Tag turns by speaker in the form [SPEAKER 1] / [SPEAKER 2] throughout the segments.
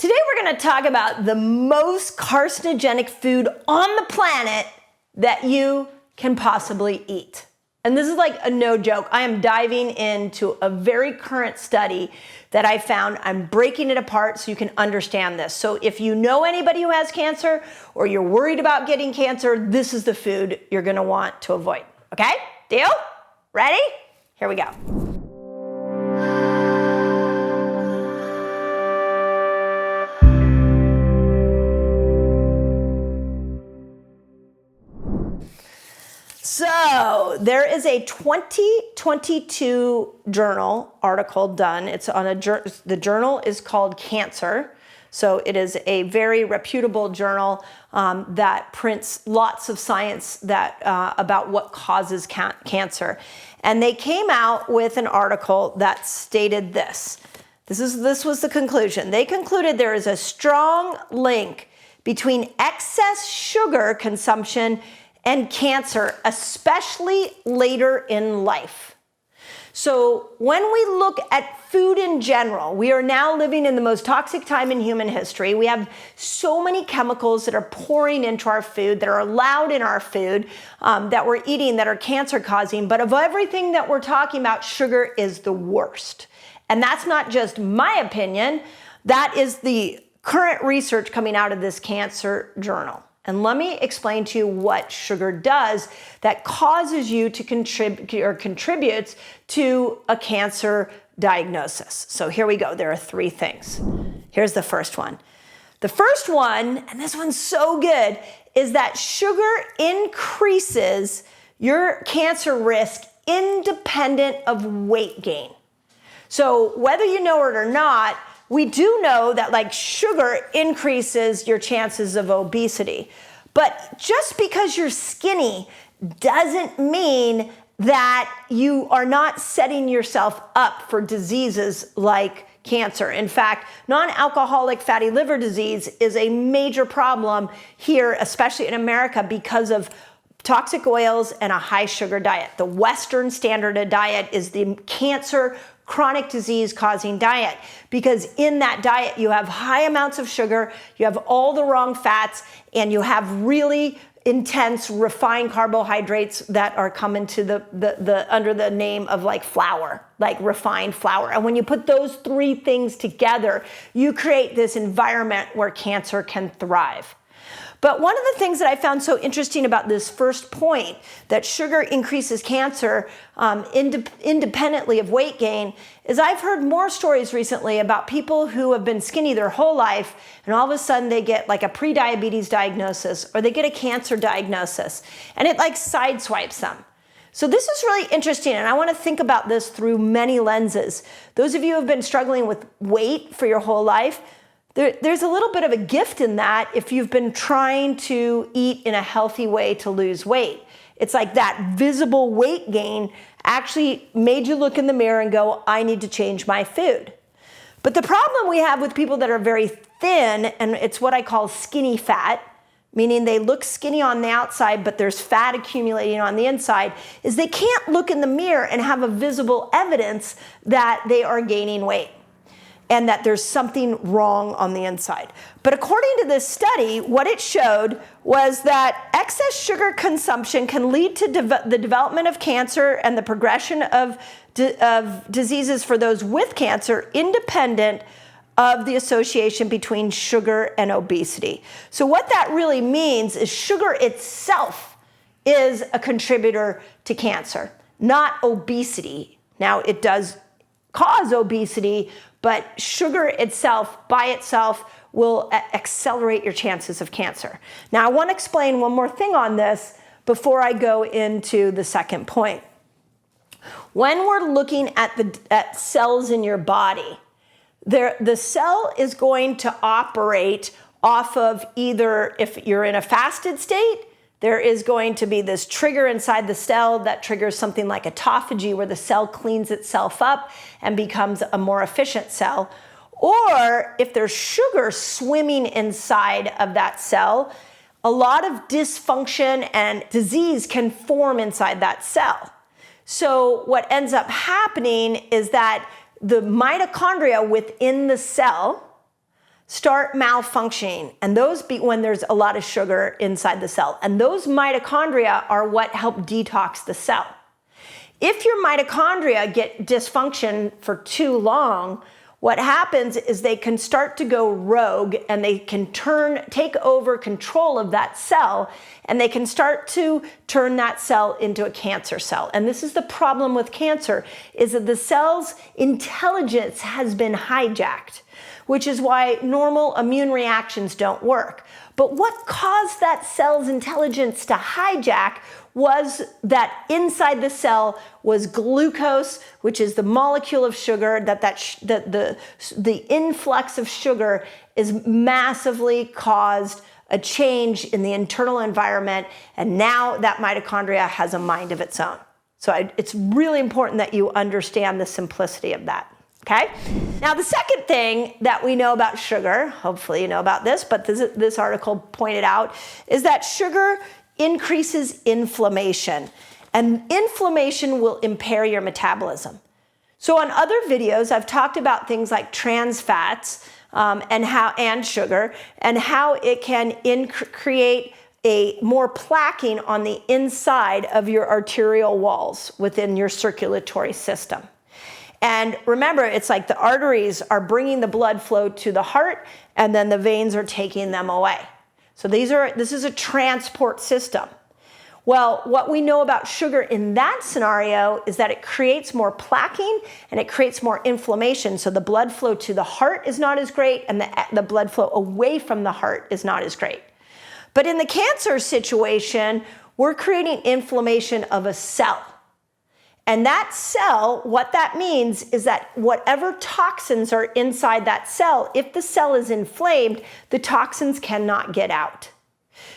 [SPEAKER 1] Today we're going to talk about the most carcinogenic food on the planet that you can possibly eat. And this is like a no joke. I am diving into a very current study that I found. I'm breaking it apart so you can understand this. So if you know anybody who has cancer or you're worried about getting cancer, this is the food you're going to want to avoid. Okay? Deal? Ready? Here we go. So there is a 2022 journal article done. It's on the journal is called Cancer. So it is a very reputable journal that prints lots of science that about what causes cancer. And they came out with an article that stated this. This was the conclusion. They concluded there is a strong link between excess sugar consumption and cancer, especially later in life. So when we look at food in general, we are now living in the most toxic time in human history. We have so many chemicals that are pouring into our food, that are allowed in our food, that we're eating, that are cancer causing. But of everything that we're talking about, sugar is the worst. And that's not just my opinion. That is the current research coming out of this cancer journal. And let me explain to you what sugar does that causes you to contributes to a cancer diagnosis. So here we go. There are three things. Here's the first one. The first one, and this one's so good, is that sugar increases your cancer risk independent of weight gain. So whether you know it or not, we do know that like sugar increases your chances of obesity. But just because you're skinny doesn't mean that you are not setting yourself up for diseases like cancer. In fact, non-alcoholic fatty liver disease is a major problem here, especially in America, because of toxic oils and a high sugar diet. The Western standard of diet is the cancer chronic disease causing diet, because in that diet you have high amounts of sugar, you have all the wrong fats, and you have really intense refined carbohydrates that are coming to the under the name of like flour, like refined flour. And when you put those three things together, you create this environment where cancer can thrive. But one of the things that I found so interesting about this first point, that sugar increases cancer independently of weight gain, is I've heard more stories recently about people who have been skinny their whole life, and all of a sudden they get like a pre-diabetes diagnosis or they get a cancer diagnosis, and it like sideswipes them. So this is really interesting, and I want to think about this through many lenses. Those of you who have been struggling with weight for your whole life, there's a little bit of a gift in that if you've been trying to eat in a healthy way to lose weight. It's like that visible weight gain actually made you look in the mirror and go, I need to change my food. But the problem we have with people that are very thin, and it's what I call skinny fat, meaning they look skinny on the outside, but there's fat accumulating on the inside, is they can't look in the mirror and have a visible evidence that they are gaining weight and that there's something wrong on the inside. But according to this study, what it showed was that excess sugar consumption can lead to the development of cancer and the progression of diseases for those with cancer, independent of the association between sugar and obesity. So what that really means is sugar itself is a contributor to cancer, not obesity. Now, it does cause obesity, but sugar itself, by itself, will accelerate your chances of cancer. Now, I want to explain one more thing on this before I go into the second point. When we're looking at cells in your body, the cell is going to operate off of either, if you're in a fasted state, there is going to be this trigger inside the cell that triggers something like autophagy, where the cell cleans itself up and becomes a more efficient cell. Or if there's sugar swimming inside of that cell, a lot of dysfunction and disease can form inside that cell. So what ends up happening is that the mitochondria within the cell start malfunctioning, and those be when there's a lot of sugar inside the cell. And those mitochondria are what help detox the cell. If your mitochondria get dysfunction for too long, what happens is they can start to go rogue, and they can take over control of that cell, and they can start to turn that cell into a cancer cell. And this is the problem with cancer, is that the cell's intelligence has been hijacked, which is why normal immune reactions don't work. But what caused that cell's intelligence to hijack was that inside the cell was glucose, which is the molecule of sugar, the influx of sugar is massively caused a change in the internal environment, and now that mitochondria has a mind of its own. So it's really important that you understand the simplicity of that. Okay? Now, the second thing that we know about sugar, hopefully you know about this, but this article pointed out, is that sugar increases inflammation, and inflammation will impair your metabolism. So on other videos, I've talked about things like trans fats and sugar, and how it can create a more plaquing on the inside of your arterial walls within your circulatory system. And remember, it's like the arteries are bringing the blood flow to the heart, and then the veins are taking them away. So this is a transport system. Well, what we know about sugar in that scenario is that it creates more plaquing and it creates more inflammation. So the blood flow to the heart is not as great, and the blood flow away from the heart is not as great. But in the cancer situation, we're creating inflammation of a cell. And that cell, what that means is that whatever toxins are inside that cell, if the cell is inflamed, the toxins cannot get out.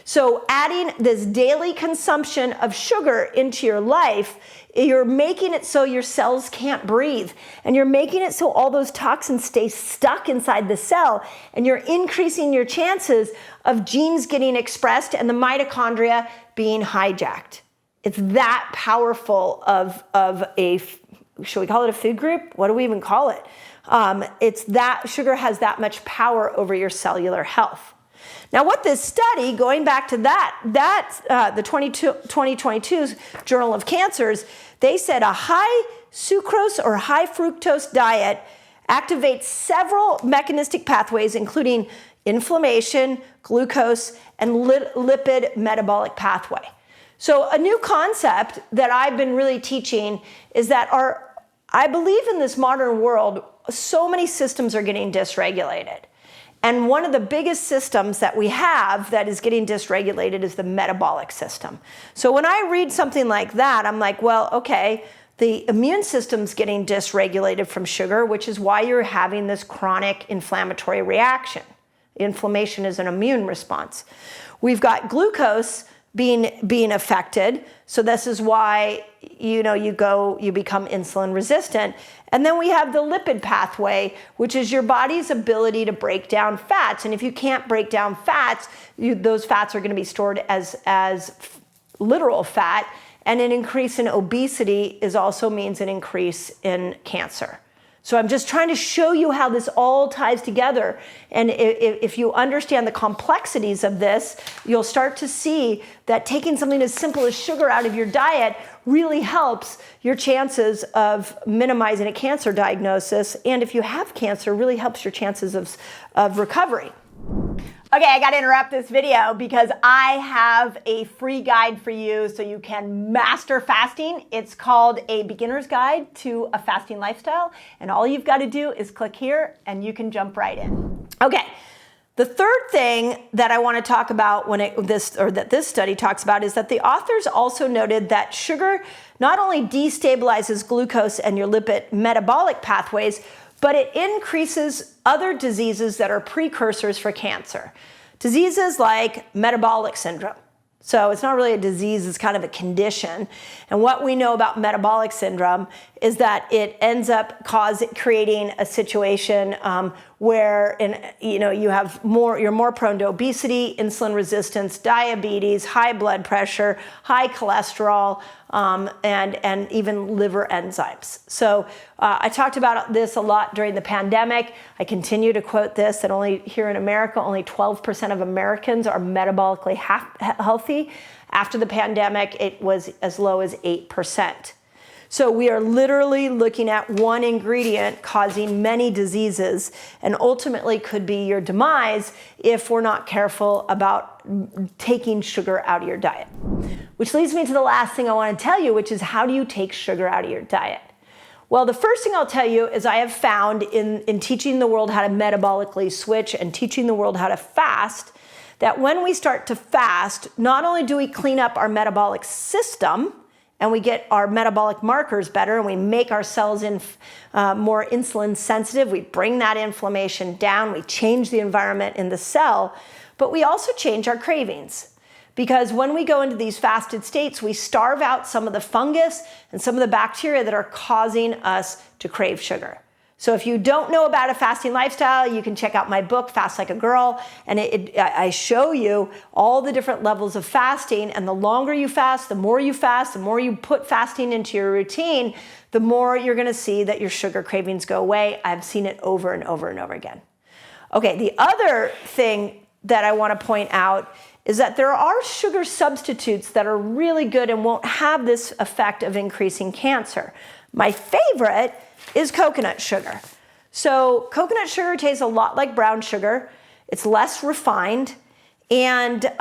[SPEAKER 1] So adding this daily consumption of sugar into your life, you're making it so your cells can't breathe. And you're making it so all those toxins stay stuck inside the cell. And you're increasing your chances of genes getting expressed and the mitochondria being hijacked. It's that powerful of a, should we call it a food group? What do we even call it? It's that sugar has that much power over your cellular health. Now, what this study, going back to the 2022 Journal of Cancers, they said a high sucrose or high fructose diet activates several mechanistic pathways, including inflammation, glucose, and lipid metabolic pathway. So a new concept that I've been really teaching is that I believe in this modern world, so many systems are getting dysregulated. And one of the biggest systems that we have that is getting dysregulated is the metabolic system. So when I read something like that, I'm like, well, okay, the immune system's getting dysregulated from sugar, which is why you're having this chronic inflammatory reaction. Inflammation is an immune response. We've got glucose being affected, so this is why you become insulin resistant. And then we have the lipid pathway, which is your body's ability to break down fats. And if you can't break down fats, those fats are going to be stored as literal fat. And an increase in obesity also means an increase in cancer. So I'm just trying to show you how this all ties together. And if you understand the complexities of this, you'll start to see that taking something as simple as sugar out of your diet really helps your chances of minimizing a cancer diagnosis. And if you have cancer, really helps your chances of recovery. Okay, I got to interrupt this video because I have a free guide for you so you can master fasting. It's called A Beginner's Guide to a Fasting Lifestyle. And all you've got to do is click here and you can jump right in. Okay, the third thing that I want to talk about that this study talks about is that the authors also noted that sugar not only destabilizes glucose and your lipid metabolic pathways, but it increases other diseases that are precursors for cancer. Diseases like metabolic syndrome. So it's not really a disease, it's kind of a condition. And what we know about metabolic syndrome is that it ends up creating a situation where you have you're more prone to obesity, insulin resistance, diabetes, high blood pressure, high cholesterol, and even liver enzymes. So I talked about this a lot during the pandemic. I continue to quote this, that here in America, only 12% of Americans are metabolically healthy. After the pandemic, it was as low as 8%. So we are literally looking at one ingredient causing many diseases, and ultimately could be your demise if we're not careful about taking sugar out of your diet. Which leads me to the last thing I want to tell you, which is, how do you take sugar out of your diet? Well, the first thing I'll tell you is, I have found in teaching the world how to metabolically switch and teaching the world how to fast, that when we start to fast, not only do we clean up our metabolic system, and we get our metabolic markers better, and we make our cells more insulin sensitive. We bring that inflammation down. We change the environment in the cell, but we also change our cravings. Because when we go into these fasted states, we starve out some of the fungus and some of the bacteria that are causing us to crave sugar. So if you don't know about a fasting lifestyle, you can check out my book, Fast Like a Girl, and I show you all the different levels of fasting, and the longer you fast, the more you put fasting into your routine, the more you're gonna see that your sugar cravings go away. I've seen it over and over and over again. Okay, the other thing that I wanna point out is that there are sugar substitutes that are really good and won't have this effect of increasing cancer. My favorite is coconut sugar. So coconut sugar tastes a lot like brown sugar. It's less refined, and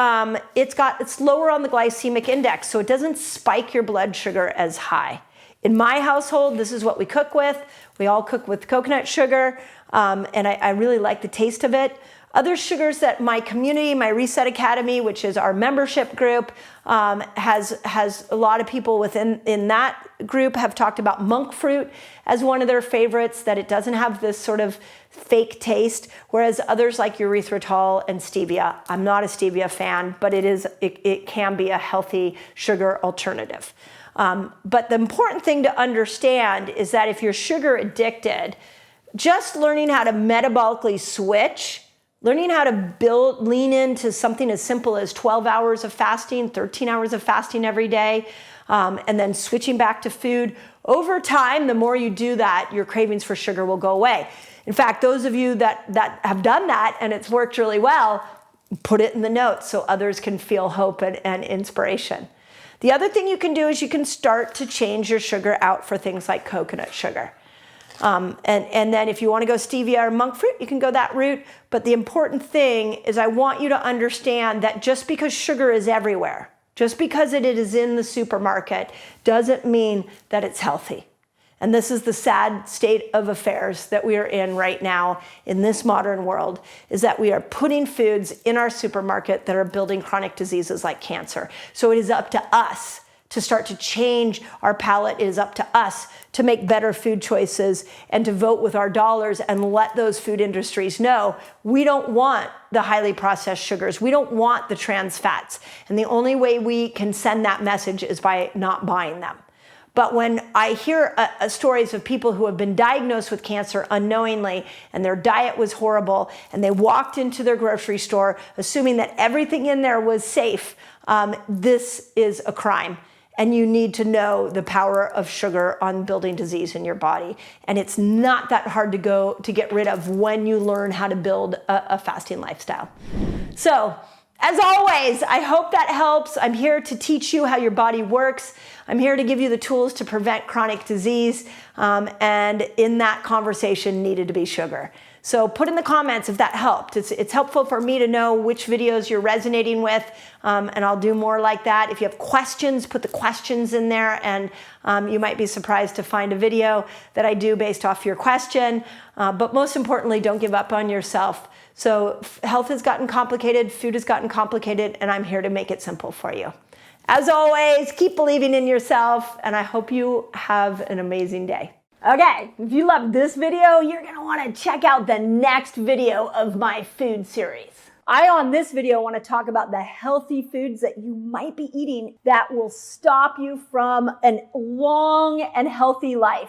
[SPEAKER 1] it's lower on the glycemic index, so it doesn't spike your blood sugar as high. In my household, this is what we cook with. We all cook with coconut sugar, and I really like the taste of it. Other sugars that my community, my Reset Academy, which is our membership group, has a lot of people in that group have talked about monk fruit as one of their favorites, that it doesn't have this sort of fake taste, whereas others like erythritol and stevia. I'm not a stevia fan, but it can be a healthy sugar alternative. But the important thing to understand is that if you're sugar addicted, just learning how to metabolically switch, learning how to lean into something as simple as 12 hours of fasting, 13 hours of fasting every day, and then switching back to food. Over time, the more you do that, your cravings for sugar will go away. In fact, those of you that have done that and it's worked really well, put it in the notes so others can feel hope and inspiration. The other thing you can do is you can start to change your sugar out for things like coconut sugar. And then if you want to go stevia or monk fruit, you can go that route. But the important thing is, I want you to understand that just because sugar is everywhere, just because it is in the supermarket, doesn't mean that it's healthy. And this is the sad state of affairs that we are in right now in this modern world, is that we are putting foods in our supermarket that are building chronic diseases like cancer. So it is up to us to start to change our palate. It is up to us to make better food choices and to vote with our dollars and let those food industries know we don't want the highly processed sugars. We don't want the trans fats. And the only way we can send that message is by not buying them. But when I hear stories of people who have been diagnosed with cancer unknowingly, and their diet was horrible, and they walked into their grocery store assuming that everything in there was safe, this is a crime. And you need to know the power of sugar on building disease in your body. And it's not that hard to get rid of when you learn how to build a fasting lifestyle. So, as always, I hope that helps. I'm here to teach you how your body works. I'm here to give you the tools to prevent chronic disease. And in that conversation needed to be sugar. So put in the comments if that helped. It's helpful for me to know which videos you're resonating with, and I'll do more like that. If you have questions, put the questions in there, and you might be surprised to find a video that I do based off your question. But most importantly, don't give up on yourself. So health has gotten complicated, food has gotten complicated, and I'm here to make it simple for you. As always, keep believing in yourself, and I hope you have an amazing day. Okay, if you loved this video, you're gonna wanna check out the next video of my food series. On this video, want to talk about the healthy foods that you might be eating that will stop you from a long and healthy life.